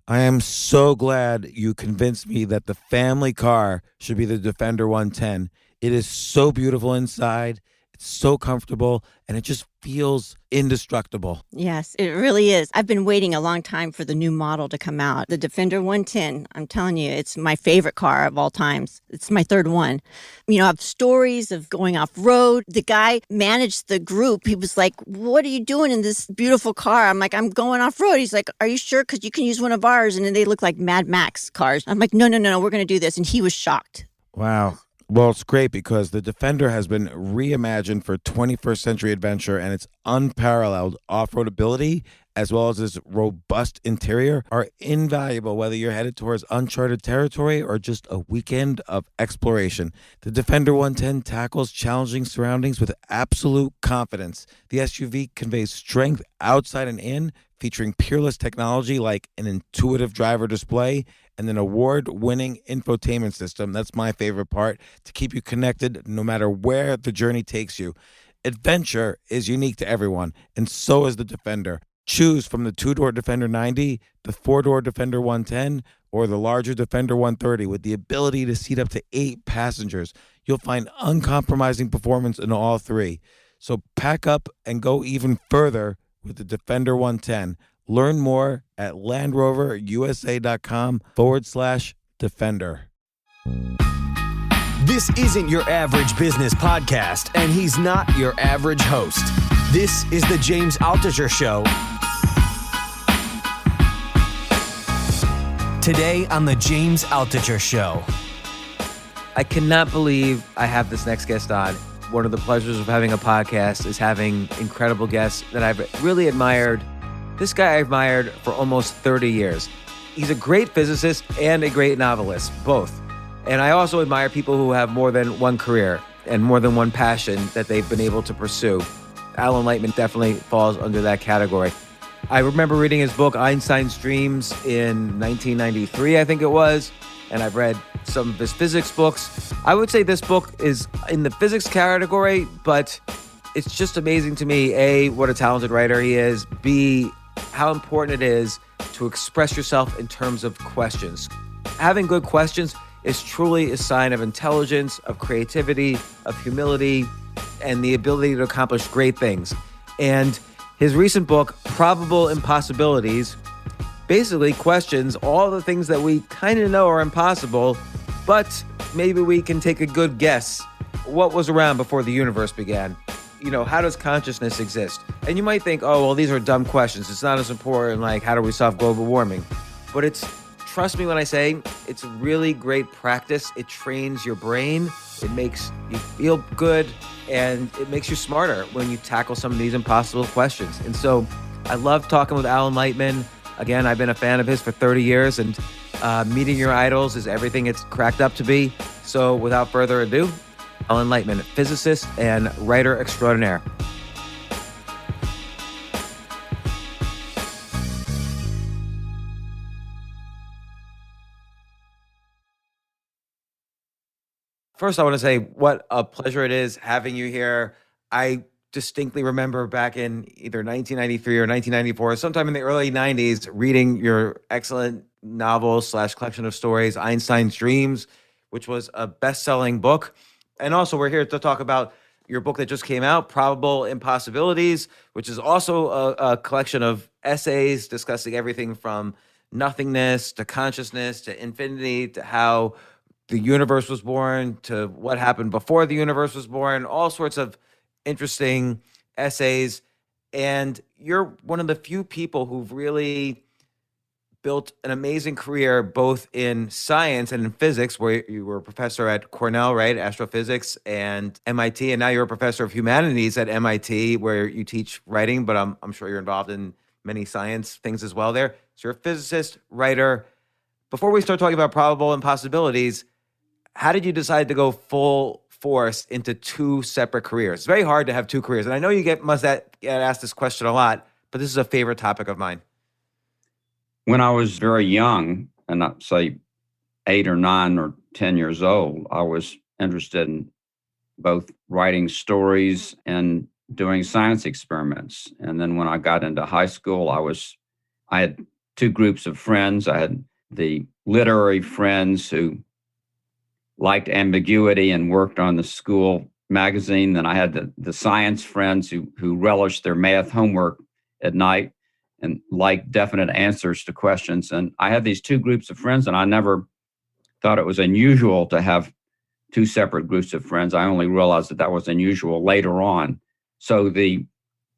I am so glad you convinced me that the family car should be the Defender 110. It is so beautiful inside, it's so comfortable, and it just feels indestructible. Yes, it really is. I've been waiting a long time for the new model to come out. The Defender 110, I'm telling you, it's my favorite car of all times. It's my third one. You know, I have stories of going off road. The guy managed the group. He was like, "What are you doing in this beautiful car?" I'm like, "I'm going off road." He's like, "Are you sure? Because you can use one of ours." And then they look like Mad Max cars. I'm like, "No, no, no, no, we're going to do this." And he was shocked. Wow. Well, it's great because the Defender has been reimagined for 21st century adventure, and its unparalleled off-road ability as well as its robust interior are invaluable whether you're headed towards uncharted territory or just a weekend of exploration. The Defender 110 tackles challenging surroundings with absolute confidence. The SUV conveys strength outside and in, featuring peerless technology like an intuitive driver display and an award-winning infotainment system. That's my favorite part, to keep you connected no matter where the journey takes you. Adventure is unique to everyone, and so is the Defender. Choose from the two-door Defender 90, the four-door Defender 110, or the larger Defender 130 with the ability to seat up to 8 passengers. You'll find uncompromising performance in all three. So pack up and go even further with the Defender 110. Learn more at LandRoverUSA.com/Defender. This isn't your average business podcast, and he's not your average host. This is the James Altucher Show. Today on the James Altucher Show. I cannot believe I have this next guest on. One of the pleasures of having a podcast is having incredible guests that I've really admired. This guy I admired for almost 30 years. He's a great physicist and a great novelist, both. And I also admire people who have more than one career and more than one passion that they've been able to pursue. Alan Lightman definitely falls under that category. I remember reading his book, Einstein's Dreams, in 1993, I think it was, and I've read some of his physics books. I would say this book is in the physics category, but it's just amazing to me, A, what a talented writer he is, B, how important it is to express yourself in terms of questions. Having good questions is truly a sign of intelligence, of creativity, of humility, and the ability to accomplish great things. And his recent book, Probable Impossibilities, basically questions all the things that we kind of know are impossible, but maybe we can take a good guess. What was around before the universe began? You know, how does consciousness exist? And you might think, oh, well, these are dumb questions. It's not as important like how do we solve global warming? But trust me when I say, it's a really great practice. It trains your brain. It makes you feel good, and it makes you smarter when you tackle some of these impossible questions. And so I love talking with Alan Lightman. Again, I've been a fan of his for 30 years, and meeting your idols is everything it's cracked up to be. So without further ado, Alan Lightman, physicist and writer extraordinaire. First, I want to say what a pleasure it is having you here. I distinctly remember back in either 1993 or 1994, sometime in the early 90s, reading your excellent novel / collection of stories, Einstein's Dreams, which was a best-selling book. And also, we're here to talk about your book that just came out, Probable Impossibilities, which is also a collection of essays discussing everything from nothingness to consciousness to infinity to how the universe was born to what happened before the universe was born, all sorts of interesting essays. And you're one of the few people who've really built an amazing career both in science and in physics, where you were a professor at Cornell, right? Astrophysics, and MIT. And now you're a professor of humanities at MIT, where you teach writing, but I'm sure you're involved in many science things as well there. So you're a physicist, writer. Before we start talking about probable impossibilities, how did you decide to go full force into two separate careers? It's very hard to have two careers. And I know you must get asked this question a lot, but this is a favorite topic of mine. When I was very young, and I'd say 8 or 9 or 10 years old, I was interested in both writing stories and doing science experiments. And then when I got into high school, I had two groups of friends. I had the literary friends who liked ambiguity and worked on the school magazine. Then I had the science friends who relished their math homework at night and liked definite answers to questions. And I had these two groups of friends, and I never thought it was unusual to have two separate groups of friends. I only realized that was unusual later on. So the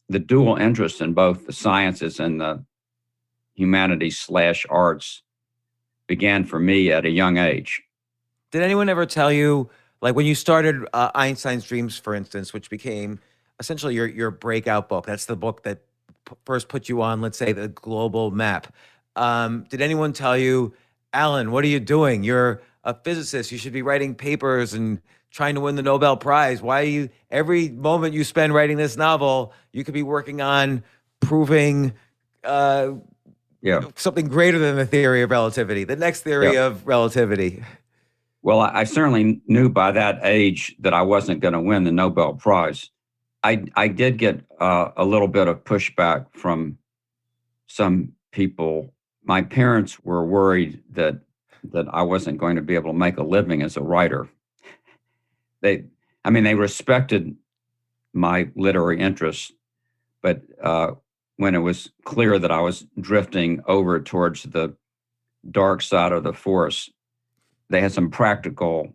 dual interest in both the sciences and the humanities/arts began for me at a young age. Did anyone ever tell you, like when you started Einstein's Dreams, for instance, which became essentially your breakout book? That's the book that first put you on, let's say, the global map. Did anyone tell you, Alan, what are you doing? You're a physicist. You should be writing papers and trying to win the Nobel Prize. Why are you, every moment you spend writing this novel, you could be working on proving something greater than the theory of relativity, the next theory of relativity? Well, I certainly knew by that age that I wasn't going to win the Nobel Prize. I did get a little bit of pushback from some people. My parents were worried that I wasn't going to be able to make a living as a writer. They respected my literary interests, but when it was clear that I was drifting over towards the dark side of the force, they had some practical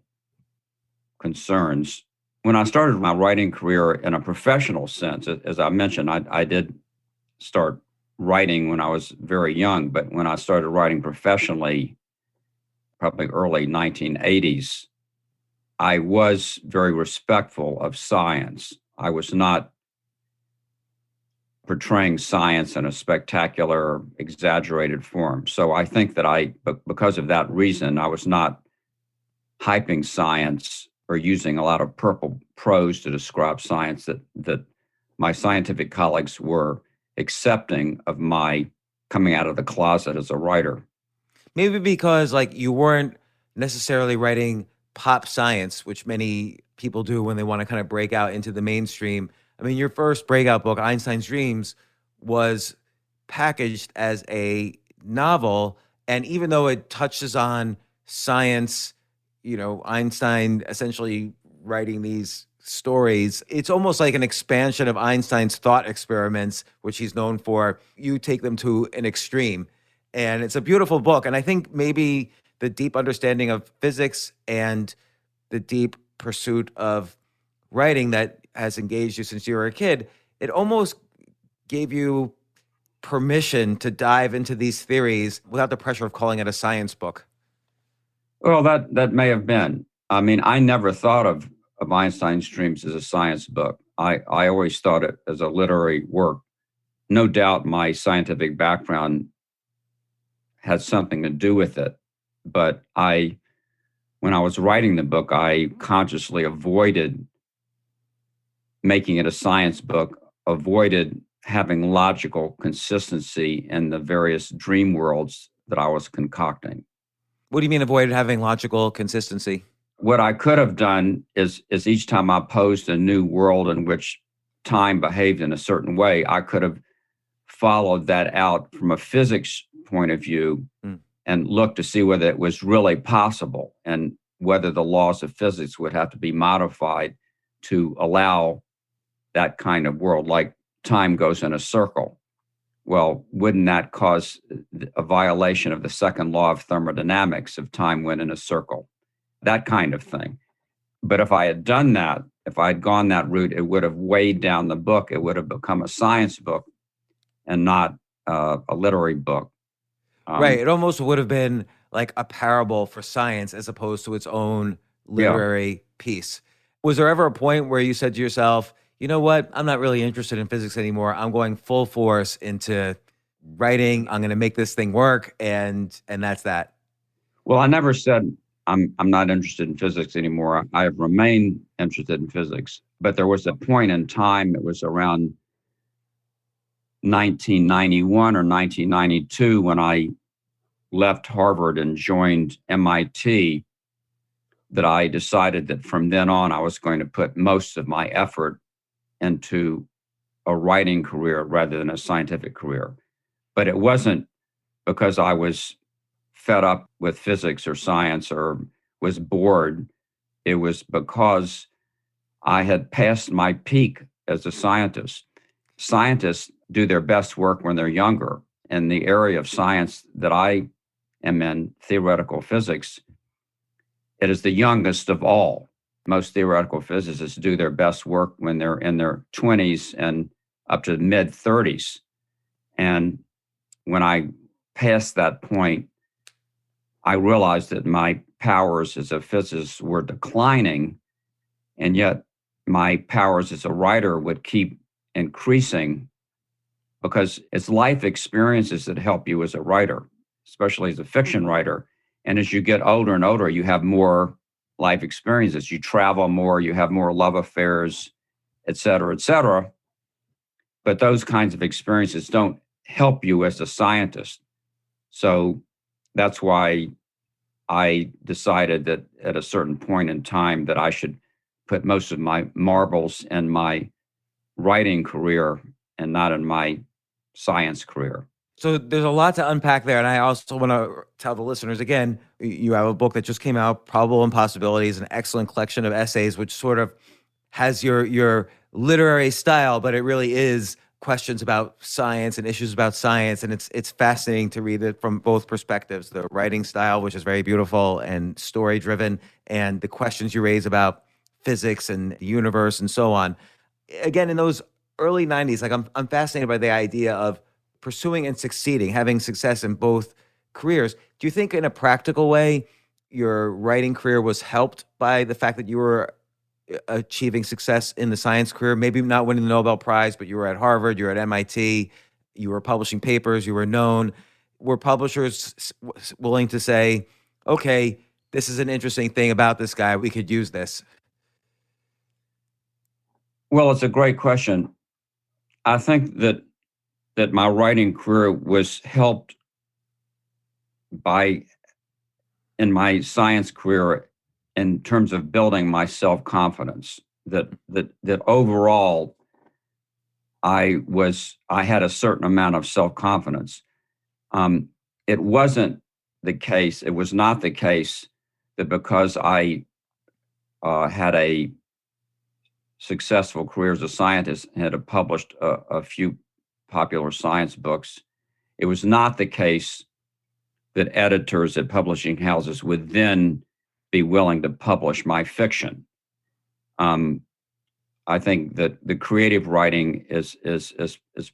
concerns. When I started my writing career in a professional sense, as I mentioned, I did start writing when I was very young, but when I started writing professionally, probably early 1980s, I was very respectful of science. I was not portraying science in a spectacular, exaggerated form. So I think that because of that reason, I was not hyping science or using a lot of purple prose to describe science, that my scientific colleagues were accepting of my coming out of the closet as a writer. Maybe because like you weren't necessarily writing pop science, which many people do when they want to kind of break out into the mainstream. I mean, your first breakout book, Einstein's Dreams, was packaged as a novel. And even though it touches on science, Einstein essentially writing these stories, it's almost like an expansion of Einstein's thought experiments, which he's known for. You take them to an extreme. And it's a beautiful book. And I think maybe the deep understanding of physics and the deep pursuit of writing that has engaged you since you were a kid, it almost gave you permission to dive into these theories without the pressure of calling it a science book. Well, that may have been. I mean, I never thought of Einstein's Dreams as a science book. I always thought it as a literary work. No doubt my scientific background had something to do with it. But when I was writing the book, I consciously avoided making it a science book, avoided having logical consistency in the various dream worlds that I was concocting. What do you mean avoided having logical consistency? What I could have done is each time I posed a new world in which time behaved in a certain way, I could have followed that out from a physics point of view and looked to see whether it was really possible and whether the laws of physics would have to be modified to allow that kind of world, like time goes in a circle. Well, wouldn't that cause a violation of the second law of thermodynamics if time went in a circle? That kind of thing. But if I had done that, if I had gone that route, it would have weighed down the book. It would have become a science book and not a literary book. Right. It almost would have been like a parable for science as opposed to its own literary piece. Was there ever a point where you said to yourself, you know what, I'm not really interested in physics anymore. I'm going full force into writing. I'm going to make this thing work. And that's that. Well, I never said I'm not interested in physics anymore. I have remained interested in physics. But there was a point in time, it was around 1991 or 1992 when I left Harvard and joined MIT, that I decided that from then on I was going to put most of my effort into a writing career rather than a scientific career. But it wasn't because I was fed up with physics or science or was bored. It was because I had passed my peak as a scientist. Scientists do their best work when they're younger. In the area of science that I am in, theoretical physics, it is the youngest of all. Most theoretical physicists do their best work when they're in their 20s and up to mid 30s. And when I passed that point, I realized that my powers as a physicist were declining, and yet my powers as a writer would keep increasing, because it's life experiences that help you as a writer, especially as a fiction writer. And as you get older and older, you have more life experiences. You travel more, you have more love affairs, et cetera, et cetera. But those kinds of experiences don't help you as a scientist. So that's why I decided that at a certain point in time that I should put most of my marbles in my writing career and not in my science career. So there's a lot to unpack there. And I also want to tell the listeners again, you have a book that just came out, Probable Impossibilities, an excellent collection of essays, which sort of has your literary style, but it really is questions about science and issues about science. And it's fascinating to read it from both perspectives, the writing style, which is very beautiful and story driven, and the questions you raise about physics and the universe and so on. Again, in those early 90s, like I'm fascinated by the idea of pursuing and succeeding, having success in both careers. Do you think in a practical way, your writing career was helped by the fact that you were achieving success in the science career? Maybe not winning the Nobel Prize, but you were at Harvard, you were at MIT, you were publishing papers, you were known. Were publishers willing to say, okay, this is an interesting thing about this guy, we could use this? Well, it's a great question. I think that my writing career was helped by, in my science career, in terms of building my self-confidence, that overall I had a certain amount of self-confidence. It wasn't the case. It was not the case that because I had a successful career as a scientist and had published a few popular science books, it was not the case that editors at publishing houses would then be willing to publish my fiction. I think that the creative writing is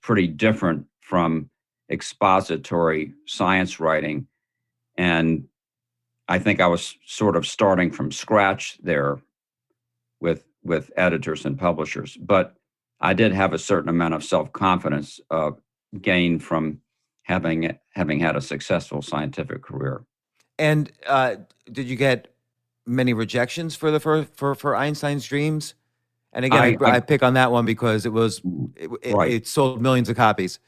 pretty different from expository science writing, and I think I was sort of starting from scratch there with editors and publishers. But I did have a certain amount of self-confidence gained from having had a successful scientific career. And did you get many rejections for for Einstein's Dreams? And again, I pick on that one because it sold millions of copies.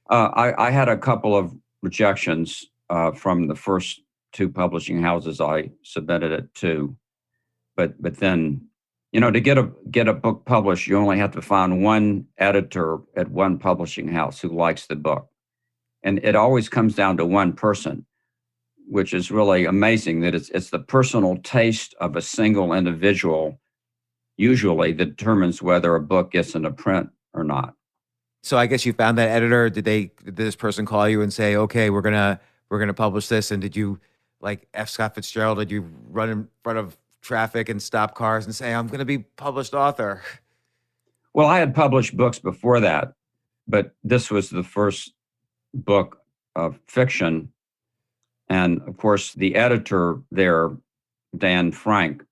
I had a couple of rejections from the first two publishing houses I submitted it to, but then, to get a book published, you only have to find one editor at one publishing house who likes the book, and it always comes down to one person, which is really amazing. That it's the personal taste of a single individual usually that determines whether a book gets into print or not. So I guess you found that editor. Did this person call you and say, okay, we're gonna publish this? And did you, like F. Scott Fitzgerald, did you run in front of traffic and stop cars and say, I'm gonna be published author? Well, I had published books before that, but this was the first book of fiction. And of course, the editor there, Dan Frank,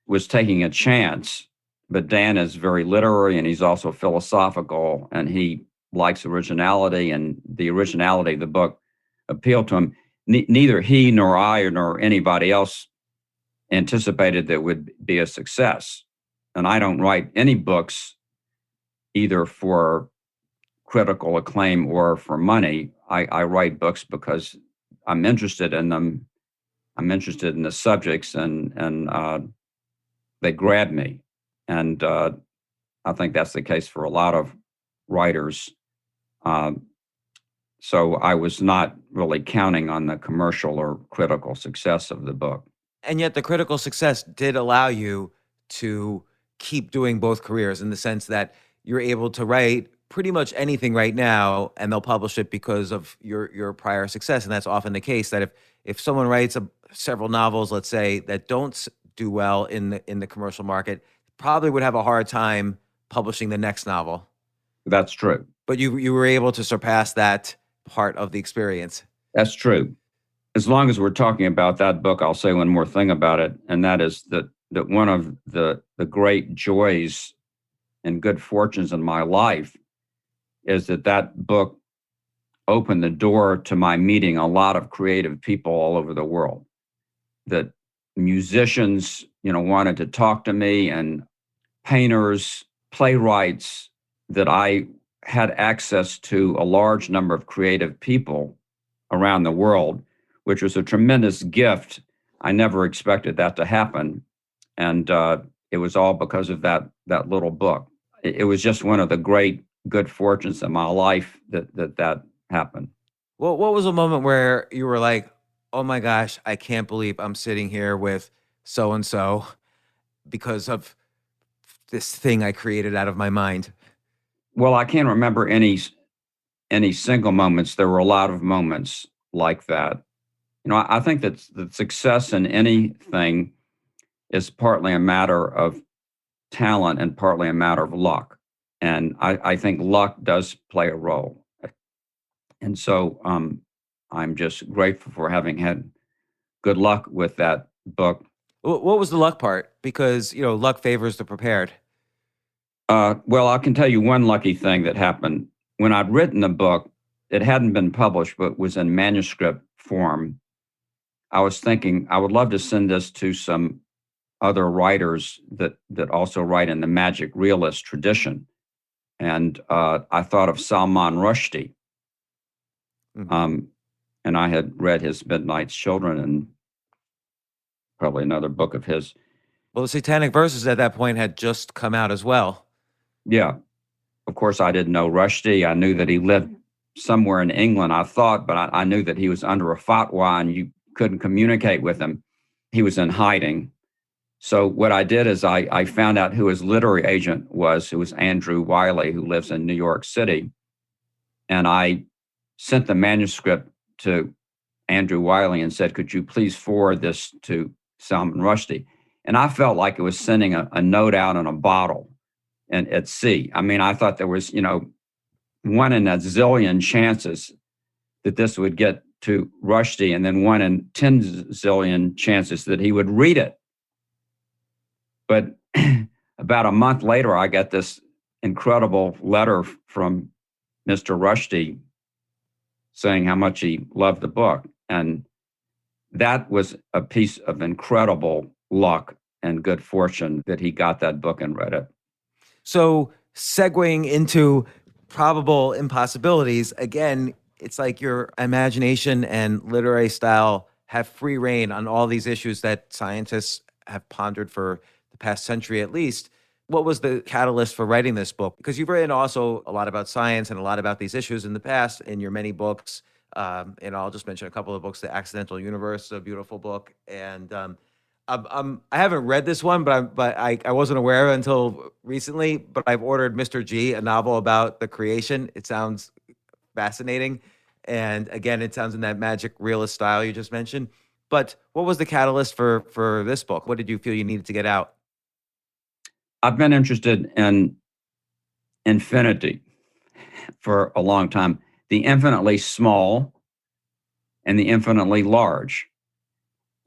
was taking a chance. But Dan is very literary and he's also philosophical, and he likes originality, and the originality of the book appealed to him. Neither he nor I nor anybody else anticipated that it would be a success. And I don't write any books either for critical acclaim or for money. I write books because I'm interested in them. I'm interested in the subjects, and they grab me. And I think that's the case for a lot of writers. So I was not really counting on the commercial or critical success of the book. And yet the critical success did allow you to keep doing both careers in the sense that you're able to write pretty much anything right now and they'll publish it because of your prior success. And that's often the case that if someone writes several novels, let's say, that don't do well in the commercial market, probably would have a hard time publishing the next novel. That's true. But you were able to surpass that part of the experience. That's true. As long as we're talking about that book, I'll say one more thing about it, and that is that one of the great joys and good fortunes in my life is that book opened the door to my meeting a lot of creative people all over the world. That musicians, wanted to talk to me, and painters, playwrights, that I had access to a large number of creative people around the world, which was a tremendous gift. I never expected that to happen. And it was all because of that little book. It was just one of the great good fortunes in my life that happened. Well, what was a moment where you were like, oh my gosh, I can't believe I'm sitting here with so-and-so because of this thing I created out of my mind? Well, I can't remember any single moments. There were a lot of moments like that. I think that the success in anything is partly a matter of talent and partly a matter of luck. And I think luck does play a role. And so I'm just grateful for having had good luck with that book. What was the luck part? Because, luck favors the prepared. Well, I can tell you one lucky thing that happened. When I'd written the book, it hadn't been published, but was in manuscript form. I was thinking I would love to send this to some other writers that also write in the magic realist tradition. And I thought of Salman Rushdie. Mm-hmm. And I had read his Midnight's Children and probably another book of his. Well, the Satanic Verses at that point had just come out as well. Yeah. Of course, I didn't know Rushdie. I knew that he lived somewhere in England, I thought, but I knew that he was under a fatwa and you couldn't communicate with him. He was in hiding. So what I did is I found out who his literary agent was. It was Andrew Wiley, who lives in New York City. And I sent the manuscript to Andrew Wiley and said, could you please forward this to Salman Rushdie? And I felt like it was sending a note out in a bottle and at sea. I mean, I thought there was, one in a zillion chances that this would get to Rushdie, and then 1 in 10 zillion chances that he would read it. But about a month later, I got this incredible letter from Mr. Rushdie saying how much he loved the book. And that was a piece of incredible luck and good fortune that he got that book and read it. So segueing into Probable Impossibilities, again, it's like your imagination and literary style have free reign on all these issues that scientists have pondered for the past century at least. What was the catalyst for writing this book? Because you've written also a lot about science and a lot about these issues in the past in your many books. And I'll just mention a couple of books. The Accidental Universe, a beautiful book. And I haven't read this one, but I wasn't aware of it until recently. But I've ordered Mr. G, a novel about the creation. It sounds fascinating. And again, it sounds in that magic realist style you just mentioned. But what was the catalyst for this book? What did you feel you needed to get out? I've been interested in infinity for a long time, the infinitely small and the infinitely large.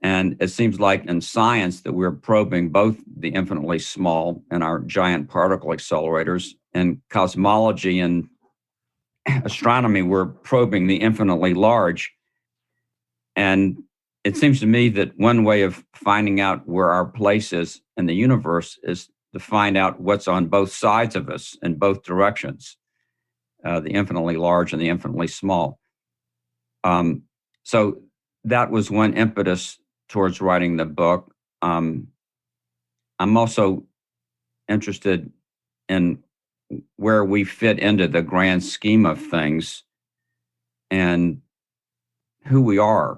And it seems like in science that we're probing both the infinitely small and our giant particle accelerators. In cosmology and astronomy, we're probing the infinitely large. And it seems to me that one way of finding out where our place is in the universe is to find out what's on both sides of us in both directions, the infinitely large and the infinitely small. So that was one impetus towards writing the book. I'm also interested in where we fit into the grand scheme of things. and who we are.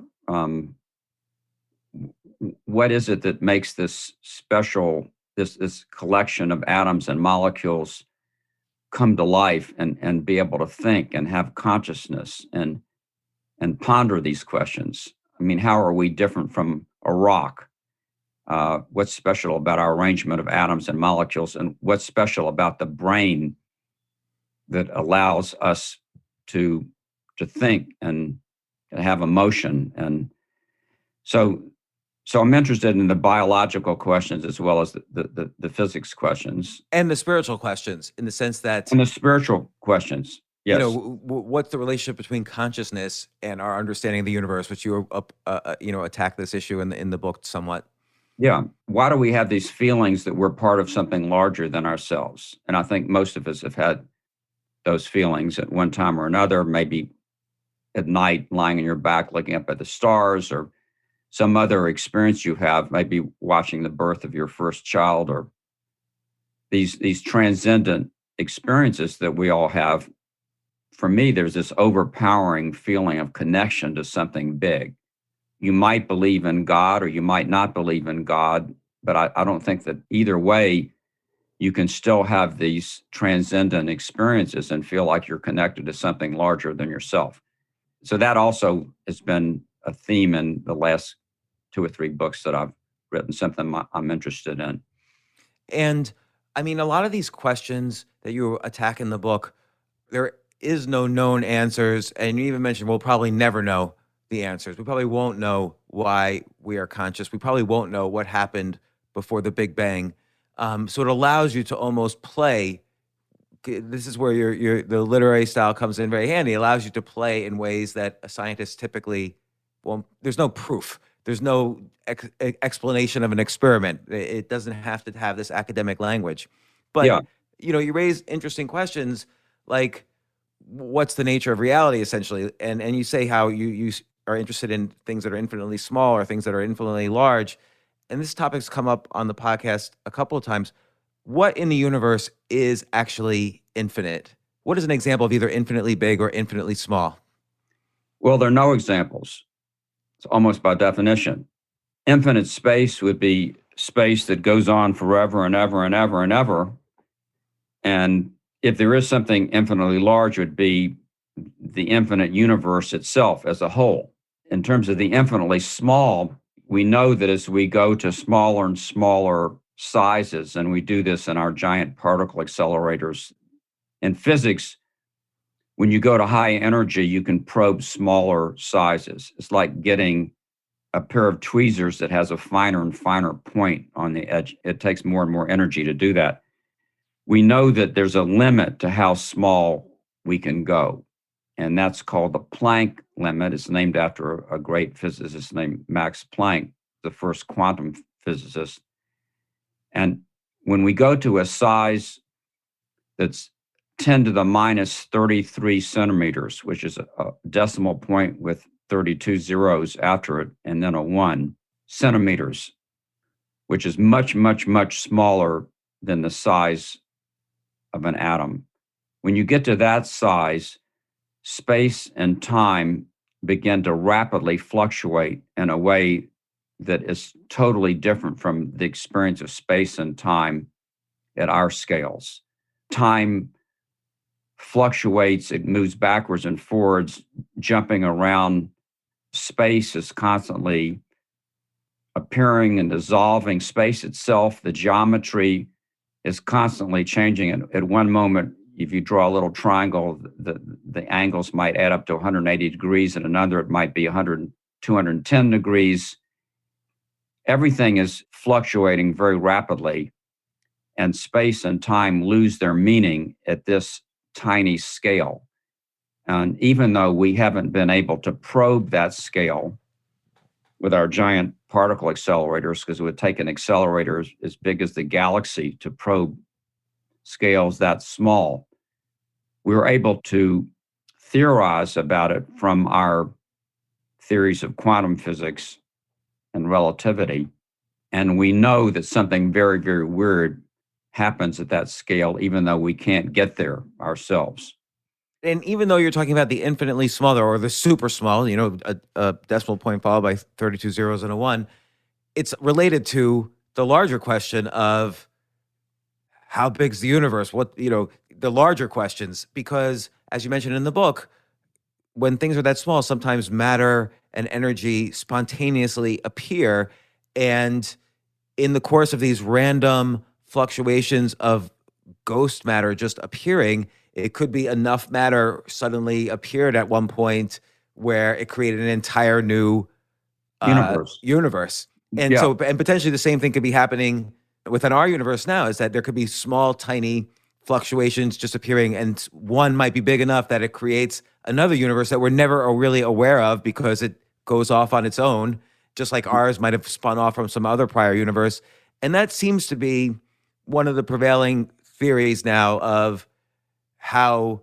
What is it that makes this special, this collection of atoms and molecules come to life and be able to think and have consciousness and ponder these questions? I mean, how are we different from a rock? What's special about our arrangement of atoms and molecules, and what's special about the brain that allows us to think and have emotion? And so I'm interested in the biological questions as well as the physics questions And the spiritual questions, in the sense that, and the spiritual questions. you know, Yes. what's the relationship between consciousness and our understanding of the universe, which you attack this issue in the book somewhat. Yeah. Why do we have these feelings that we're part of something larger than ourselves? And I think most of us have had those feelings at one time or another, maybe at night lying on your back looking up at the stars, or some other experience you have, maybe watching the birth of your first child, or these transcendent experiences that we all have. For me, there's this overpowering feeling of connection to something big. You might believe in God or you might not believe in God, but I don't think that either way, you can still have these transcendent experiences and feel like you're connected to something larger than yourself. So that also has been a theme in the last 2 or 3 books that I've written, something I'm interested in. And I mean, a lot of these questions that you attack in the book, there is no known answers. And you even mentioned we'll probably never know the answers. We probably won't know why we are conscious. We probably won't know what happened before the Big Bang. So it allows you to almost play. This is where the literary style comes in very handy. It allows you to play in ways that a scientist typically, well, there's no proof. There's no explanation of an experiment. It doesn't have to have this academic language. But, Yeah. You raise interesting questions like, what's the nature of reality, essentially? And you say how you are interested in things that are infinitely small or things that are infinitely large. And this topic's come up on the podcast a couple of times. What in the universe is actually infinite? What is an example of either infinitely big or infinitely small? Well, there are no examples. It's almost by definition. Infinite space would be space that goes on forever and ever and ever and ever. And if there is something infinitely large, it would be the infinite universe itself as a whole. In terms of the infinitely small, we know that as we go to smaller and smaller sizes, and we do this in our giant particle accelerators, in physics, when you go to high energy, you can probe smaller sizes. It's like getting a pair of tweezers that has a finer and finer point on the edge. It takes more and more energy to do that. We know that there's a limit to how small we can go, and that's called the Planck limit. It's named after a great physicist named Max Planck, the first quantum physicist. And when we go to a size that's 10 to the minus 33 centimeters, which is a decimal point with 32 zeros after it, and then a 1 centimeters, which is much, much, much smaller than the size of an atom. When you get to that size, space and time begin to rapidly fluctuate in a way that is totally different from the experience of space and time at our scales. Time fluctuates, it moves backwards and forwards, jumping around. Space is constantly appearing and dissolving. Space itself, the geometry is constantly changing. And at one moment, if you draw a little triangle, the angles might add up to 180 degrees, and another it might be 210 degrees. Everything is fluctuating very rapidly, and space and time lose their meaning at this tiny scale. And even though we haven't been able to probe that scale with our giant particle accelerators, because it would take an accelerator as big as the galaxy to probe scales that small, we were able to theorize about it from our theories of quantum physics and relativity. And we know that something very, very weird happens at that scale, even though we can't get there ourselves. And even though you're talking about the infinitely smaller or the super small, a decimal point followed by 32 zeros and a one, it's related to the larger question of how big's the universe? The larger questions, because as you mentioned in the book, when things are that small, sometimes matter and energy spontaneously appear. And in the course of these random fluctuations of ghost matter just appearing, it could be enough matter suddenly appeared at one point where it created an entire new Universe. universe. And Yeah. so, and potentially the same thing could be happening within our universe now, is that there could be small, tiny fluctuations just appearing, and one might be big enough that it creates another universe that we're never really aware of because it goes off on its own, just like ours might have spun off from some other prior universe. And that seems to be one of the prevailing theories now of how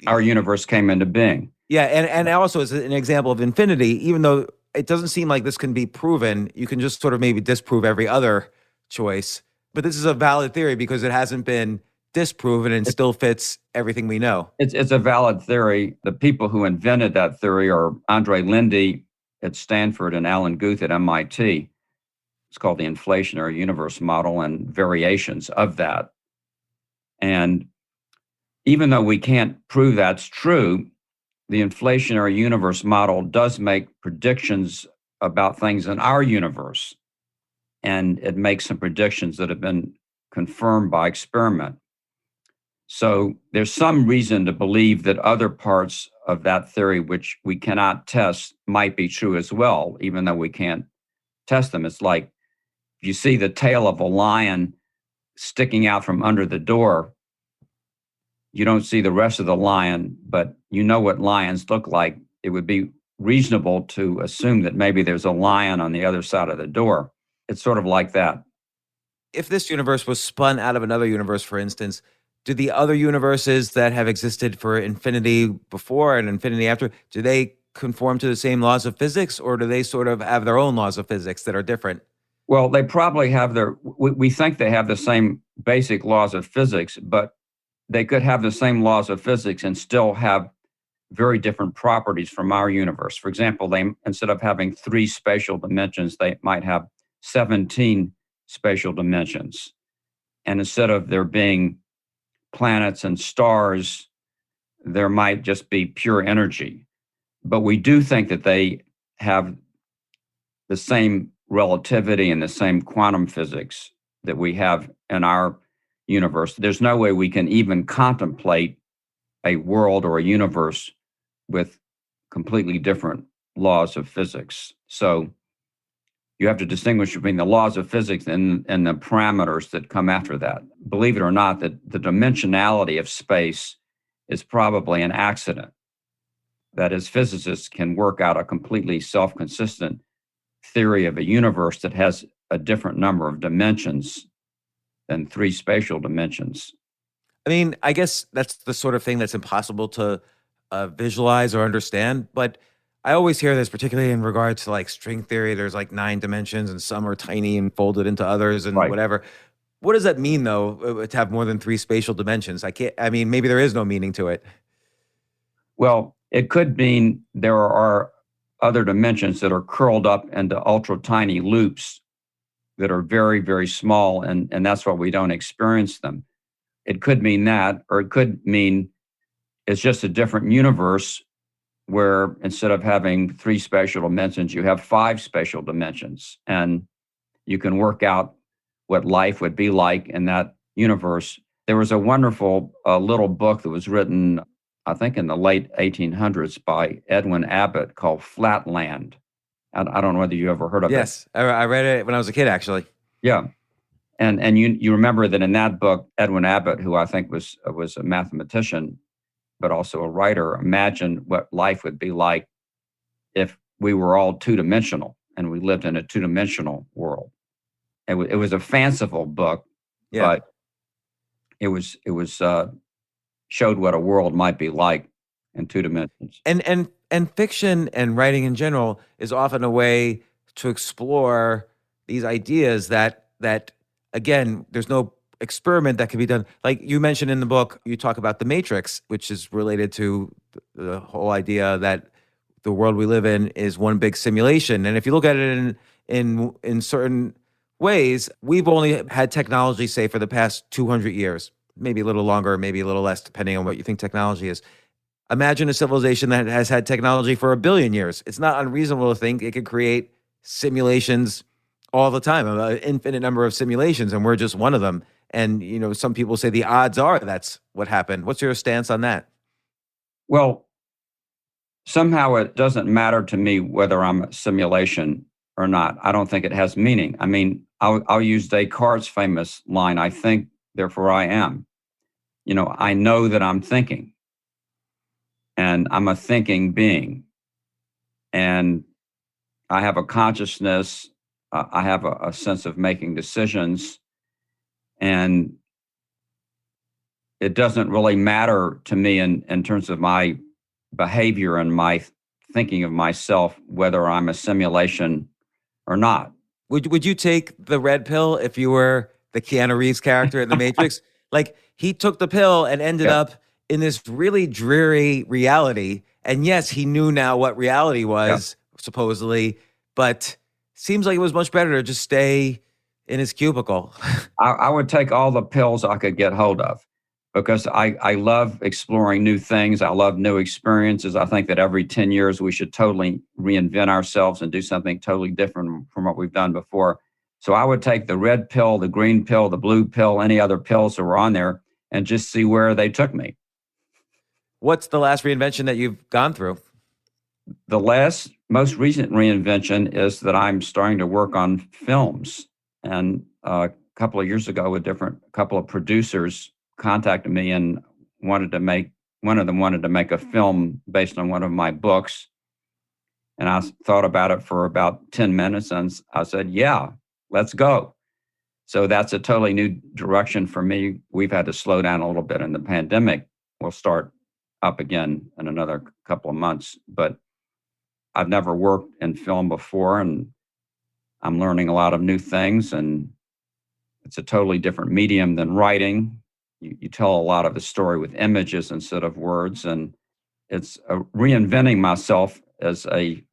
Our universe came into being. yeah, and also as an example of infinity, even though it doesn't seem like this can be proven, you can just sort of maybe disprove every other choice. But this is a valid theory because it hasn't been disproven and still fits everything we know. It's a valid theory. The people who invented that theory are Andre Linde at Stanford and Alan Guth at MIT. It's called the inflationary universe model and variations of that. And even though we can't prove that's true, the inflationary universe model does make predictions about things in our universe. And it makes some predictions that have been confirmed by experiment. So there's some reason to believe that other parts of that theory, which we cannot test, might be true as well, even though we can't test them. It's like if you see the tail of a lion sticking out from under the door, you don't see the rest of the lion, but you know what lions look like. It would be reasonable to assume that maybe there's a lion on the other side of the door. It's sort of like that. If this universe was spun out of another universe, for instance, do the other universes that have existed for infinity before and infinity after, do they conform to the same laws of physics, or do they sort of have their own laws of physics that are different? Well, they probably have we think they have the same basic laws of physics, but they could have the same laws of physics and still have very different properties from our universe. For example, they, instead of having 3 spatial dimensions, they might have 17 spatial dimensions. And instead of there being planets and stars, there might just be pure energy. But we do think that they have the same relativity and the same quantum physics that we have in our universe. There's no way we can even contemplate a world or a universe with completely different laws of physics. So you have to distinguish between the laws of physics and the parameters that come after that. Believe it or not, that the dimensionality of space is probably an accident. That is, physicists can work out a completely self-consistent theory of a universe that has a different number of dimensions than 3 spatial dimensions. I mean, I guess that's the sort of thing that's impossible to visualize or understand. But I always hear this, particularly in regards to like string theory. There's like 9 dimensions, and some are tiny and folded into others, and Right. whatever. What does that mean, though, to have more than 3 spatial dimensions? I mean, maybe there is no meaning to it. Well, it could mean there are other dimensions that are curled up into ultra tiny loops that are very, very small, and that's why we don't experience them. It could mean that, or it could mean it's just a different universe where instead of having 3 spatial dimensions, you have 5 spatial dimensions, and you can work out what life would be like in that universe. There was a wonderful little book that was written, I think, in the late 1800s by Edwin Abbott called Flatland. I don't know whether you ever heard of it. Yes, I read it when I was a kid, actually. Yeah. And you remember that in that book, Edwin Abbott, who I think was a mathematician, but also a writer, imagined what life would be like if we were all 2-dimensional and we lived in a 2-dimensional world. It was a fanciful book, Yeah. but it was showed what a world might be like in 2 dimensions. And fiction and writing in general is often a way to explore these ideas that again, there's no experiment that can be done. Like you mentioned in the book, you talk about the Matrix, which is related to the whole idea that the world we live in is one big simulation. And if you look at it in certain ways, we've only had technology, say, for the past 200 years, maybe a little longer, maybe a little less, depending on what you think technology is. Imagine a civilization that has had technology for 1 billion years. It's not unreasonable to think it could create simulations all the time, an infinite number of simulations, and we're just one of them. And, some people say the odds are that's what happened. What's your stance on that? Well, somehow it doesn't matter to me whether I'm a simulation or not. I don't think it has meaning. I mean, I'll use Descartes' famous line, I think, therefore I am. I know that I'm thinking, and I'm a thinking being, and I have a consciousness. I have a sense of making decisions, and it doesn't really matter to me in terms of my behavior and my thinking of myself whether I'm a simulation or not. Would you take the red pill if you were the Keanu Reeves character in The Matrix? Like, he took the pill and ended Yeah. up in this really dreary reality. And yes, he knew now what reality was, supposedly, but seems like it was much better to just stay in his cubicle. I would take all the pills I could get hold of because I love exploring new things. I love new experiences. I think that every 10 years we should totally reinvent ourselves and do something totally different from what we've done before. So I would take the red pill, the green pill, the blue pill, any other pills that were on there and just see where they took me. What's the last reinvention that you've gone through? The most recent reinvention is that I'm starting to work on films. And a couple of years ago, couple of producers contacted me and one of them wanted to make a film based on one of my books. And I thought about it for about 10 minutes and I said, yeah, let's go. So that's a totally new direction for me. We've had to slow down a little bit in the pandemic. We'll start up again in another couple of months, but I've never worked in film before and I'm learning a lot of new things, and it's a totally different medium than writing. You tell a lot of the story with images instead of words, and it's reinventing myself as a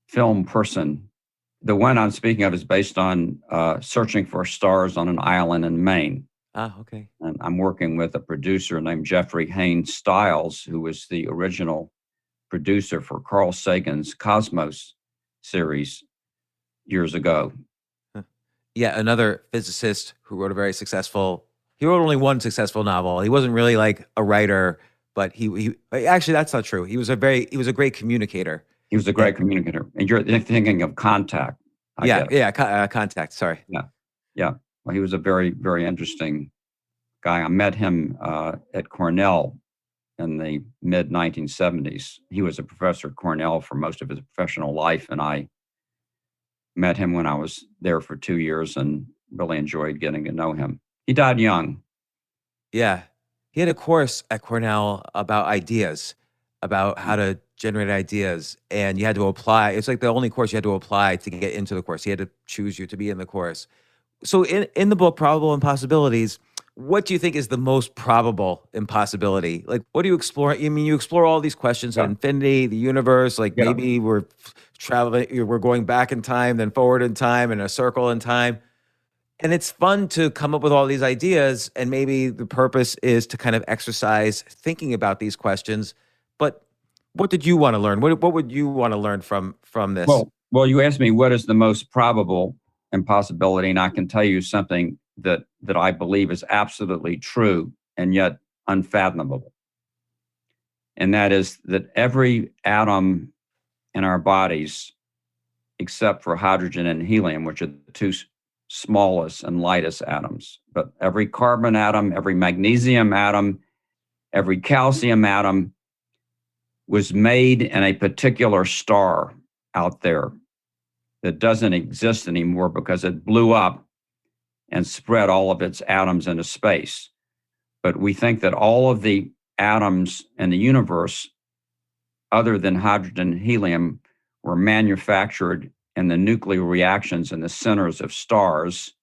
film person. The one I'm speaking of is based on searching for stars on an island in Maine. Ah, okay. And I'm working with a producer named Jeffrey Haynes Stiles, who was the original producer for Carl Sagan's Cosmos series years ago. Yeah, another physicist who wrote he wrote only one successful novel. He wasn't really like a writer, but he actually, that's not true. He was a great communicator. He was a great communicator. And you're thinking of Contact. Contact. Sorry. Yeah. Well, he was a very, very interesting guy. I met him at Cornell in the mid 1970s. He was a professor at Cornell for most of his professional life, and I met him when I was there for 2 years and really enjoyed getting to know him. He died young. Yeah. He had a course at Cornell about ideas, about how to generate ideas, and you had to apply. It's like the only course you had to apply to get into the course. He had to choose you to be in the course. So in the book, Probable Impossibilities, what do you think is the most probable impossibility? Like, what do you explore? I mean, you explore all these questions of infinity, the universe, like maybe we're traveling, we're going back in time, then forward in time, and a circle in time. And it's fun to come up with all these ideas. And maybe the purpose is to kind of exercise thinking about these questions. But what did you want to learn? What would you want to learn from this? Well, you asked me what is the most probable impossibility, and I can tell you something that I believe is absolutely true and yet unfathomable. And that is that every atom in our bodies, except for hydrogen and helium, which are the two smallest and lightest atoms, but every carbon atom, every magnesium atom, every calcium atom was made in a particular star out there that doesn't exist anymore because it blew up and spread all of its atoms into space. But we think that all of the atoms in the universe, other than hydrogen and helium, were manufactured in the nuclear reactions in the centers of stars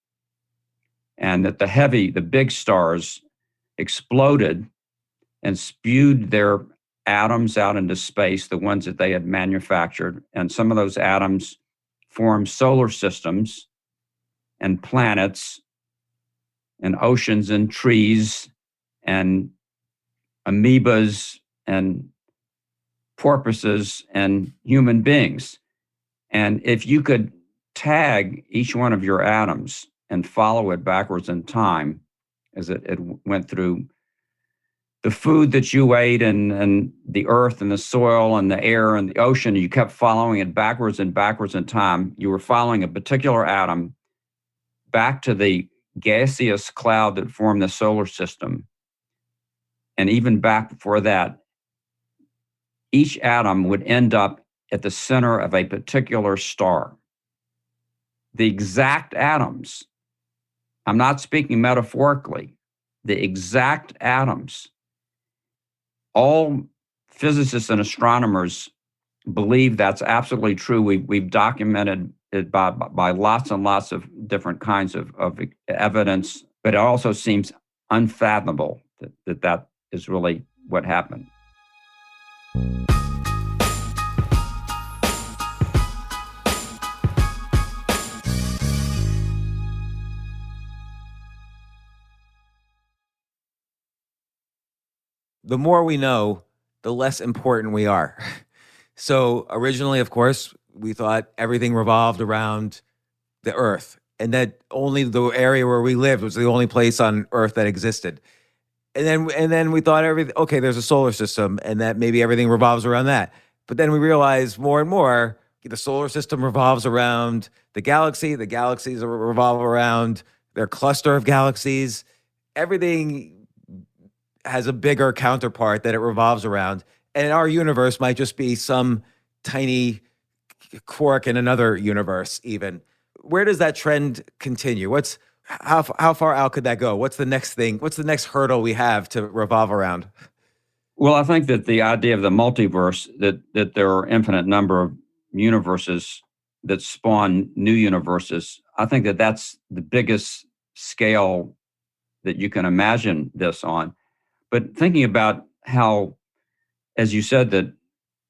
and that the big stars exploded and spewed their atoms out into space, the ones that they had manufactured. And some of those atoms formed solar systems and planets and oceans and trees and amoebas and porpoises and human beings. And if you could tag each one of your atoms and follow it backwards in time as it went through the food that you ate and the earth and the soil and the air and the ocean, you kept following it backwards and backwards in time. You were following a particular atom back to the gaseous cloud that formed the solar system. And even back before that, each atom would end up at the center of a particular star. The exact atoms, I'm not speaking metaphorically, the exact atoms. All physicists and astronomers believe that's absolutely true. We've documented it by lots and lots of different kinds of evidence, but it also seems unfathomable that is really what happened. The more we know, the less important we are. So originally, of course, we thought everything revolved around the Earth, and that only the area where we lived was the only place on Earth that existed. And then we thought okay, there's a solar system, and that maybe everything revolves around that. But then we realized more and more the solar system revolves around the galaxy. The galaxies revolve around their cluster of galaxies. Everything has a bigger counterpart that it revolves around. And our universe might just be some tiny quark in another universe even. Where does that trend continue? How far out could that go? What's the next thing? What's the next hurdle we have to revolve around? Well, I think that the idea of the multiverse, that there are infinite number of universes that spawn new universes, I think that that's the biggest scale that you can imagine this on. But thinking about how, as you said, that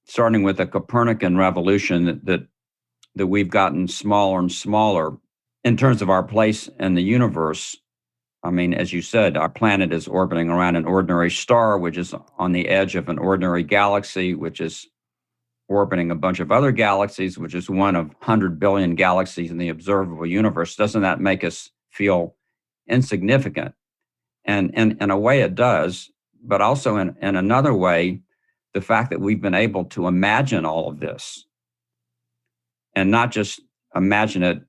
starting with the Copernican revolution, that we've gotten smaller and smaller in terms of our place in the universe. I mean, as you said, our planet is orbiting around an ordinary star, which is on the edge of an ordinary galaxy, which is orbiting a bunch of other galaxies, which is one of 100 billion galaxies in the observable universe. Doesn't that make us feel insignificant? And in a way it does, but also in another way, the fact that we've been able to imagine all of this and not just imagine it,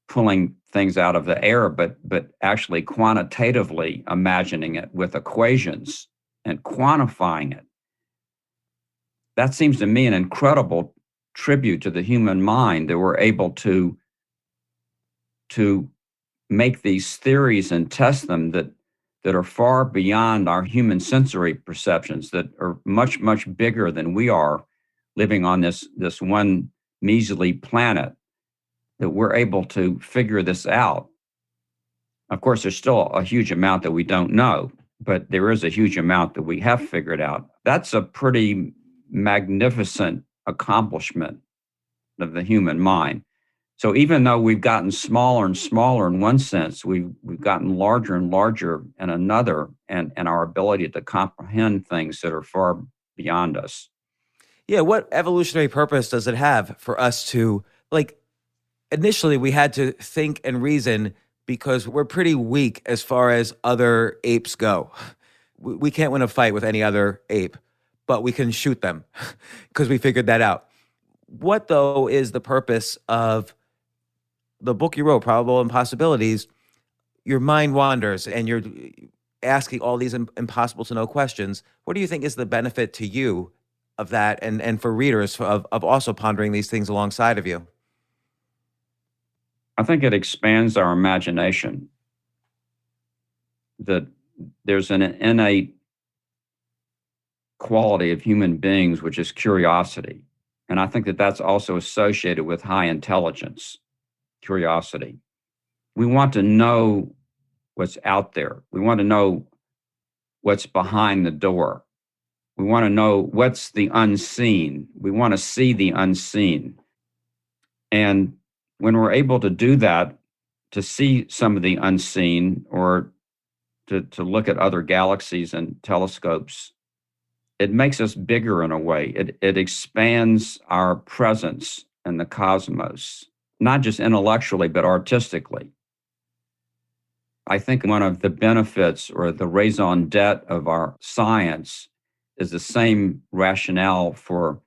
pulling things out of the air, but actually quantitatively imagining it with equations and quantifying it. That seems to me an incredible tribute to the human mind, that we're able to make these theories and test them that are far beyond our human sensory perceptions, that are much, much bigger than we are living on this one measly planet, that we're able to figure this out. Of course, there's still a huge amount that we don't know, but there is a huge amount that we have figured out. That's a pretty magnificent accomplishment of the human mind. So even though we've gotten smaller and smaller in one sense, we've gotten larger and larger in another, and our ability to comprehend things that are far beyond us. Yeah, what evolutionary purpose does it have for us to, initially we had to think and reason because we're pretty weak as far as other apes go. We can't win a fight with any other ape, but we can shoot them because we figured that out. What, though, is the purpose of the book you wrote, Probable Impossibilities? Your mind wanders and you're asking all these impossible to know questions. What do you think is the benefit to you of that, and for readers of also pondering these things alongside of you? I think it expands our imagination, that there's an innate quality of human beings, which is curiosity. And I think that that's also associated with high intelligence, curiosity. we want to know what's out there. We want to know what's behind the door. We want to know what's the unseen. We want to see the unseen. And when we're able to do that, to see some of the unseen, or to look at other galaxies and telescopes, it makes us bigger in a way. It expands our presence in the cosmos, not just intellectually, but artistically. I think one of the benefits or the raison d'etre of our science is the same rationale for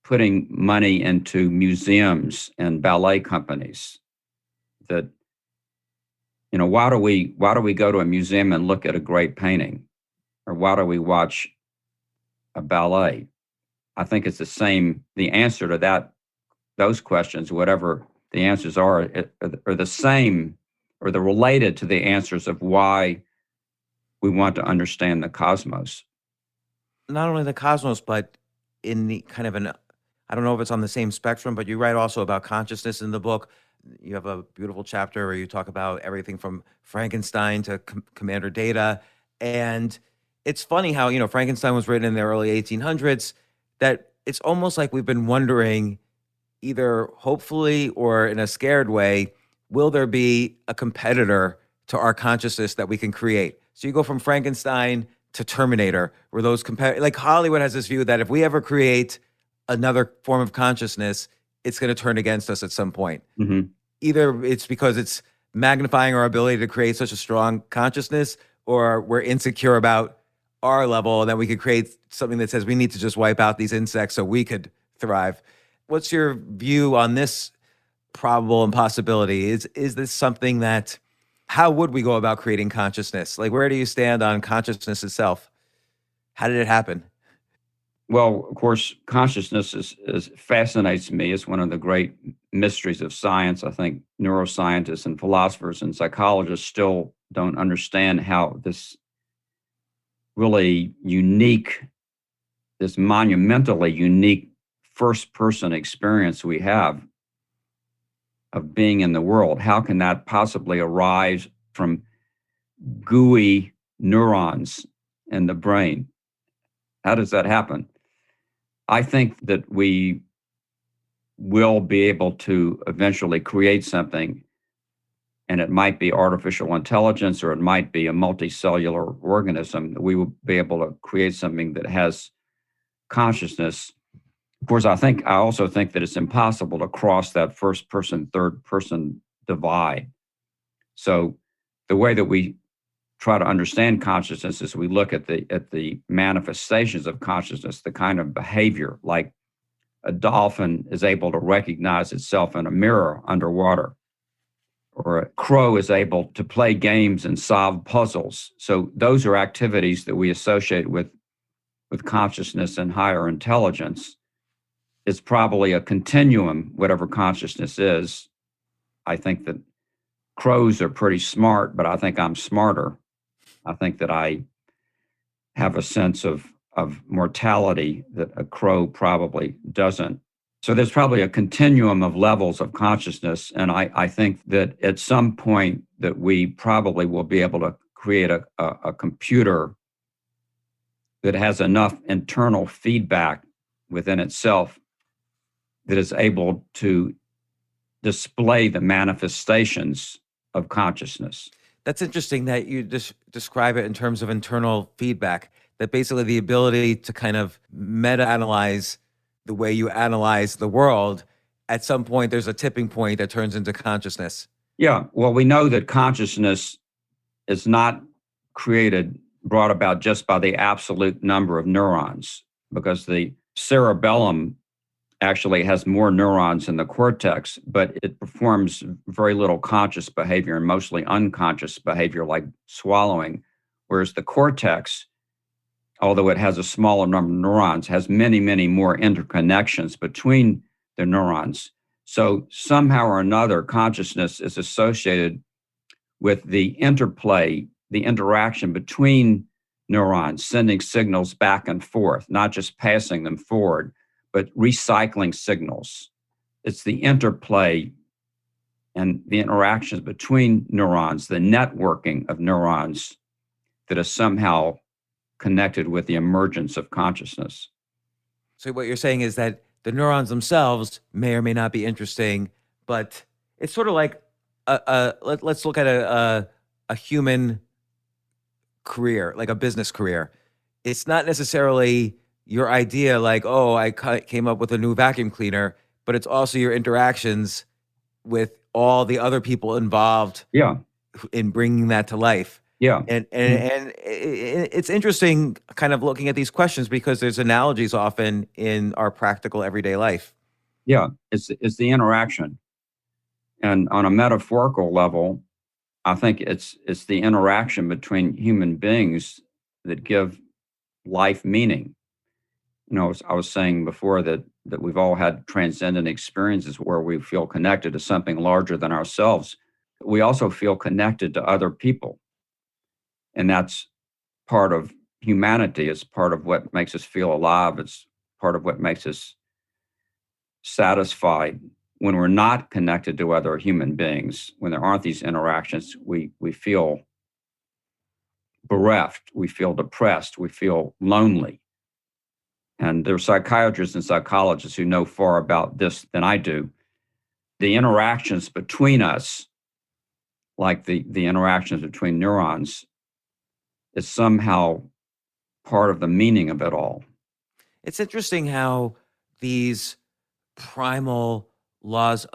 putting money into museums and ballet companies. That, why do we go to a museum and look at a great painting? Or why do we watch a ballet? I think it's the same. The answer to those questions, whatever the answers are the same, or they're related to the answers of why we want to understand the cosmos. Not only the cosmos, but in the kind of I don't know if it's on the same spectrum, but you write also about consciousness in the book. You have a beautiful chapter where you talk about everything from Frankenstein to Commander Data. And it's funny how, Frankenstein was written in the early 1800s, that it's almost like we've been wondering, either hopefully or in a scared way, will there be a competitor to our consciousness that we can create? So you go from Frankenstein to Terminator, where those like Hollywood has this view that if we ever create another form of consciousness, it's going to turn against us at some point. Mm-hmm. Either it's because it's magnifying our ability to create such a strong consciousness, or we're insecure about our level, and that we could create something that says we need to just wipe out these insects so we could thrive. What's your view on this probable impossibility? Is this something that, how would we go about creating consciousness? Like, where do you stand on consciousness itself? How did it happen? Well, of course, consciousness fascinates me. It's one of the great mysteries of science. I think neuroscientists and philosophers and psychologists still don't understand how this really unique, this monumentally unique first-person experience we have of being in the world, how can that possibly arise from gooey neurons in the brain? How does that happen? I think that we will be able to eventually create something, and it might be artificial intelligence, or it might be a multicellular organism. We will be able to create something that has consciousness. Of course, I also think that it's impossible to cross that first person, third person divide. So the way that we try to understand consciousness is we look at the manifestations of consciousness, the kind of behavior, like a dolphin is able to recognize itself in a mirror underwater, or a crow is able to play games and solve puzzles. So those are activities that we associate with consciousness and higher intelligence. It's probably a continuum, whatever consciousness is. I think that crows are pretty smart, but I think I'm smarter. I think that I have a sense of mortality that a crow probably doesn't. So there's probably a continuum of levels of consciousness. And I think that at some point that we probably will be able to create a computer that has enough internal feedback within itself that is able to display the manifestations of consciousness. That's interesting that you just describe it in terms of internal feedback, that basically the ability to kind of meta-analyze the way you analyze the world, at some point there's a tipping point that turns into consciousness. Yeah, well, we know that consciousness is not brought about just by the absolute number of neurons, because the cerebellum actually has more neurons in the cortex, but it performs very little conscious behavior and mostly unconscious behavior, like swallowing, whereas the cortex, although it has a smaller number of neurons, has many, many more interconnections between the neurons. So somehow or another, consciousness is associated with the interplay, the interaction between neurons, sending signals back and forth, not just passing them forward, but recycling signals. It's the interplay and the interactions between neurons, the networking of neurons that is somehow connected with the emergence of consciousness. So what you're saying is that the neurons themselves may or may not be interesting, but it's sort of like let's look at a human career, like a business career. It's not necessarily your idea, like, oh, came up with a new vacuum cleaner, but it's also your interactions with all the other people involved Yeah, in bringing that to life. yeah, And it's interesting kind of looking at these questions because there's analogies often in our practical everyday life. yeah. It's the interaction. And on a metaphorical level, I think it's the interaction between human beings that give life meaning. I was saying before that we've all had transcendent experiences where we feel connected to something larger than ourselves. We also feel connected to other people. And that's part of humanity. It's part of what makes us feel alive. It's part of what makes us satisfied. When we're not connected to other human beings, when there aren't these interactions, we feel bereft, we feel depressed, we feel lonely. And there are psychiatrists and psychologists who know far about this than I do. The interactions between us, like the interactions between neurons, is somehow part of the meaning of it all. It's interesting how these primal laws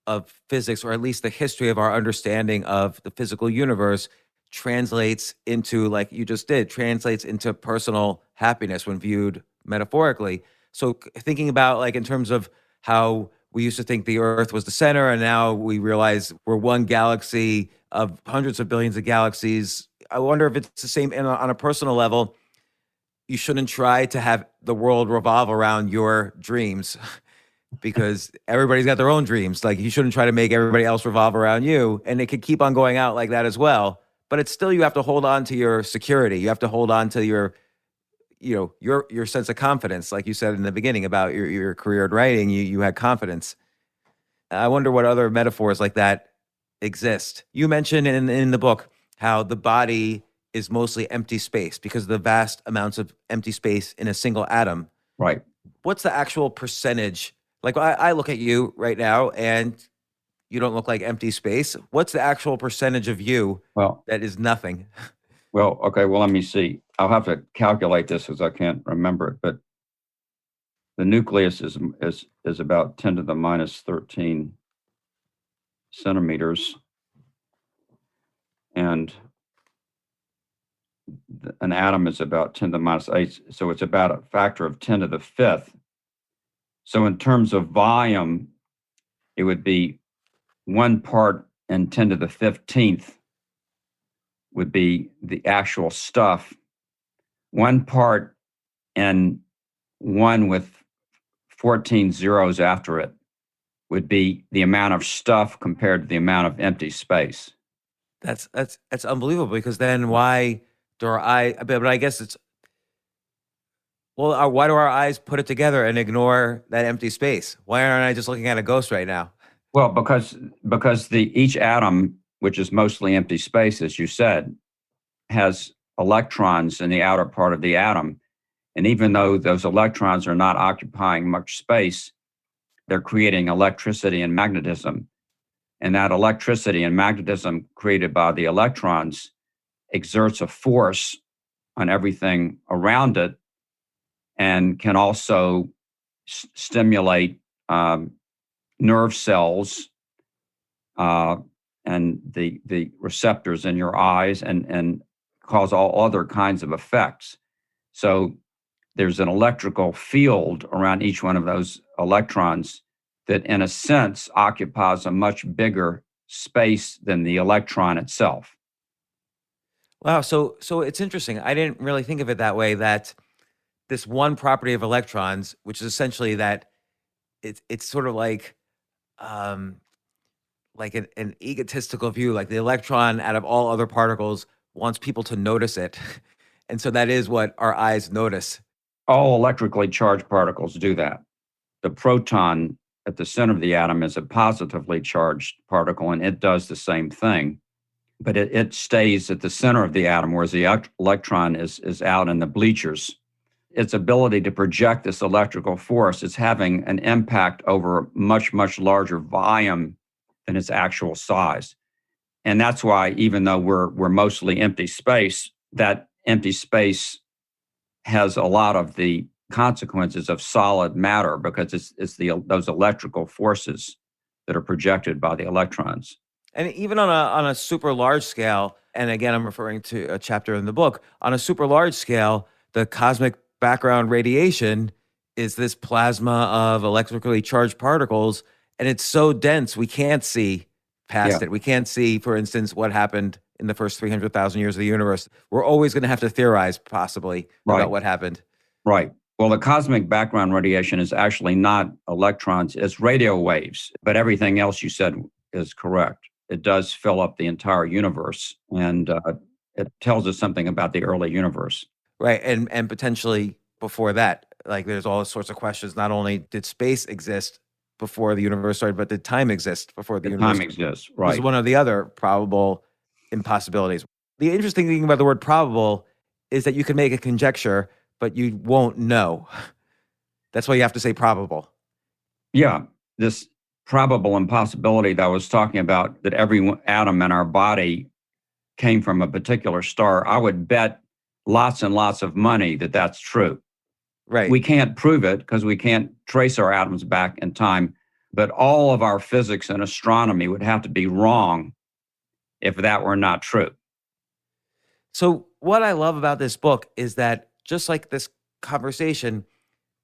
of physics, or at least the history of our understanding of the physical universe, translates into, like you just did, translates into personal happiness when viewed metaphorically. So thinking about, like, in terms of how we used to think the Earth was the center, and now we realize we're one galaxy of hundreds of billions of galaxies. I wonder if it's the same on a personal level. You shouldn't try to have the world revolve around your dreams because everybody's got their own dreams. Like, you shouldn't try to make everybody else revolve around you. And it could keep on going out like that as well. But it's still, you have to hold on to your security. You have to hold on to your, your sense of confidence. Like you said in the beginning about your career in writing, you had confidence. I wonder what other metaphors like that exist. You mentioned in the book how the body is mostly empty space because of the vast amounts of empty space in a single atom. Right. What's the actual percentage? Like, I look at you right now and you don't look like empty space. What's the actual percentage of you Well, that is nothing? okay. Well, let me see. I'll have to calculate this because I can't remember it. But the nucleus is about 10 to the minus 13 centimeters, and an atom is about 10 to the minus 8. So it's about a factor of 10 to the fifth. So in terms of volume, it would be 1 part in 10 to the 15th would be the actual stuff. 1 part and 1 with 14 zeros after it would be the amount of stuff compared to the amount of empty space. That's unbelievable, because then why do our eye? But I guess it's, well, why do our eyes put it together and ignore that empty space? Why aren't I just looking at a ghost right now? Well, because each atom, which is mostly empty space, as you said, has electrons in the outer part of the atom. And even though those electrons are not occupying much space, they're creating electricity and magnetism. And that electricity and magnetism created by the electrons exerts a force on everything around it and can also stimulate nerve cells and the receptors in your eyes and cause all other kinds of effects. So there's an electrical field around each one of those electrons that, in a sense, occupies a much bigger space than the electron itself. Wow. So it's interesting. I didn't really think of it that way, that this one property of electrons, which is essentially that it's sort of like an egotistical view, like the electron out of all other particles wants people to notice it. And so that is what our eyes notice. All electrically charged particles do that. The proton at the center of the atom is a positively charged particle, and it does the same thing. But it stays at the center of the atom, whereas the electron is out in the bleachers. Its ability to project this electrical force is having an impact over a much, much larger volume than its actual size. And that's why, even though we're mostly empty space, that empty space has a lot of the consequences of solid matter, because it's those electrical forces that are projected by the electrons. And even on a super large scale, and again, I'm referring to a chapter in the book, on a super large scale, the cosmic background radiation is this plasma of electrically charged particles, and it's so dense we can't see past it. We can't see, for instance, what happened in the first 300,000 years of the universe. We're always going to have to theorize, possibly, about what happened. Right. Well, the cosmic background radiation is actually not electrons, it's radio waves. But everything else you said is correct. It does fill up the entire universe, and it tells us something about the early universe. Right, and potentially before that, like there's all sorts of questions. Not only did space exist before the universe started, but did time exist before the universe? Time exists, right. This is one of the other probable impossibilities. The interesting thing about the word probable is that you can make a conjecture, but you won't know. That's why you have to say probable. Yeah, this probable impossibility that I was talking about, that every atom in our body came from a particular star, I would bet lots and lots of money that that's true. Right. We can't prove it because we can't trace our atoms back in time, but all of our physics and astronomy would have to be wrong if that were not true. So what I love about this book is that, just like this conversation,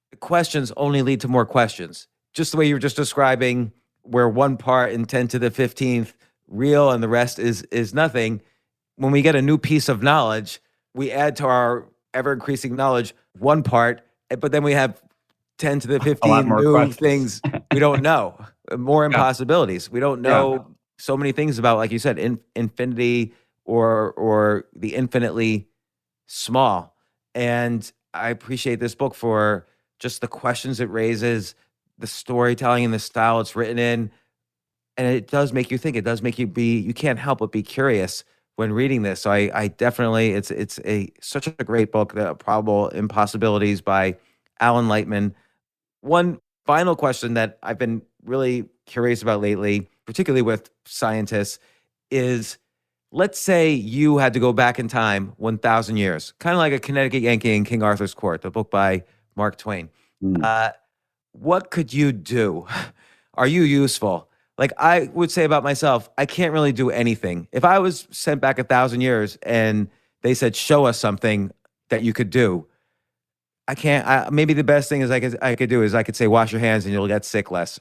the questions only lead to more questions. Just the way you were just describing, where one part in 10 to the 15th real and the rest is nothing. When we get a new piece of knowledge, we add to our ever-increasing knowledge one part, but then we have 10 to the 15 new questions. Things we don't know, more impossibilities. We don't know so many things about, like you said, infinity or the infinitely small. And I appreciate this book for just the questions it raises, the storytelling and the style it's written in. And it does make you think. It does make you can't help but be curious when reading this. So I definitely, it's such a great book, The Probable Impossibilities by Alan Lightman. One final question that I've been really curious about lately, particularly with scientists, is, let's say you had to go back in time 1,000 years, kind of like a Connecticut Yankee in King Arthur's Court, the book by Mark Twain. What could you do? Are you useful? Like I would say about myself, I can't really do anything. If I was sent back 1,000 years and they said, show us something that you could do, I can't. Maybe the best thing I could do is I could say, wash your hands and you'll get sick less.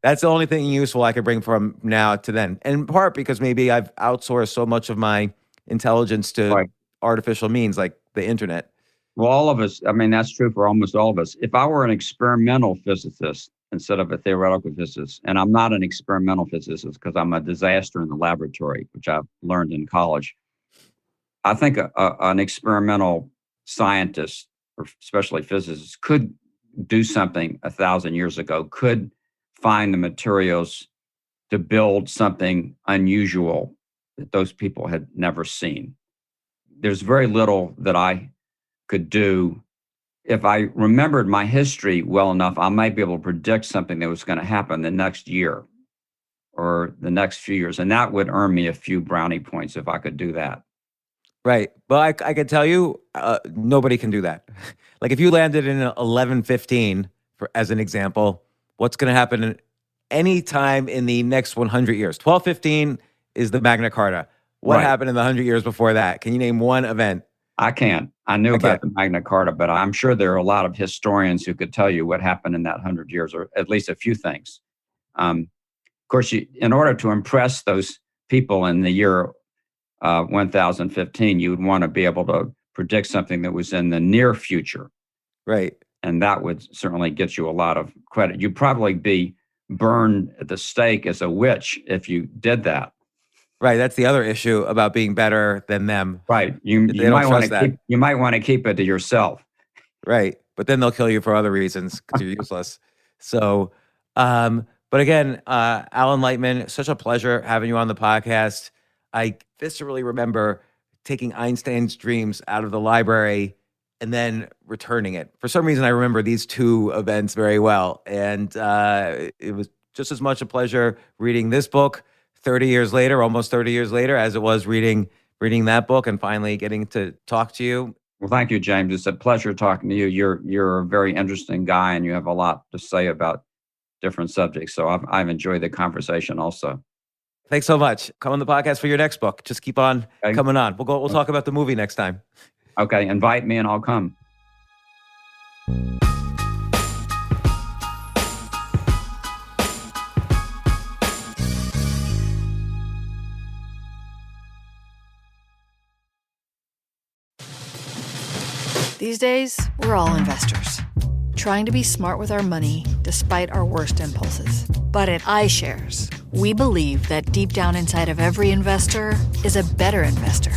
That's the only thing useful I could bring from now to then. And in part because maybe I've outsourced so much of my intelligence to artificial means like the internet. Well, all of us, I mean, that's true for almost all of us. If I were an experimental physicist instead of a theoretical physicist, and I'm not an experimental physicist because I'm a disaster in the laboratory, which I've learned in college, I think an experimental scientist, or especially physicist, could do something 1,000 years ago, could find the materials to build something unusual that those people had never seen. There's very little that I could do. If I remembered my history well enough, I might be able to predict something that was going to happen the next year or the next few years. And that would earn me a few brownie points if I could do that. Right. But I can tell you, nobody can do that. Like if you landed in 1115, as an example, what's going to happen any time in the next 100 years? 1215 is the Magna Carta. What happened in the 100 years before that? Can you name one event? I can't. I knew about the Magna Carta, but I'm sure there are a lot of historians who could tell you what happened in that 100 years, or at least a few things. Of course, in order to impress those people in the year 1015, you would want to be able to predict something that was in the near future. Right. And that would certainly get you a lot of credit. You'd probably be burned at the stake as a witch if you did that. Right. That's the other issue about being better than them. Right. You might want to keep it to yourself. Right. But then they'll kill you for other reasons because you're useless. So, but again, Alan Lightman, such a pleasure having you on the podcast. I viscerally remember taking Einstein's Dreams out of the library and then returning it. For some reason, I remember these two events very well. And it was just as much a pleasure reading this book 30 years later, almost 30 years later, as it was reading that book and finally getting to talk to you. Well, thank you, James. It's a pleasure talking to you. You're a very interesting guy, and you have a lot to say about different subjects. So I've enjoyed the conversation also. Thanks so much. Come on the podcast for your next book. Just keep on coming on. We'll talk about the movie next time. Okay, invite me and I'll come. These days, we're all investors, trying to be smart with our money despite our worst impulses. But at iShares, we believe that deep down inside of every investor is a better investor.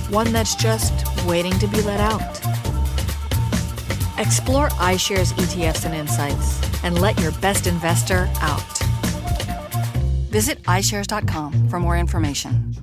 One that's just waiting to be let out. Explore iShares ETFs and insights and let your best investor out. Visit iShares.com for more information.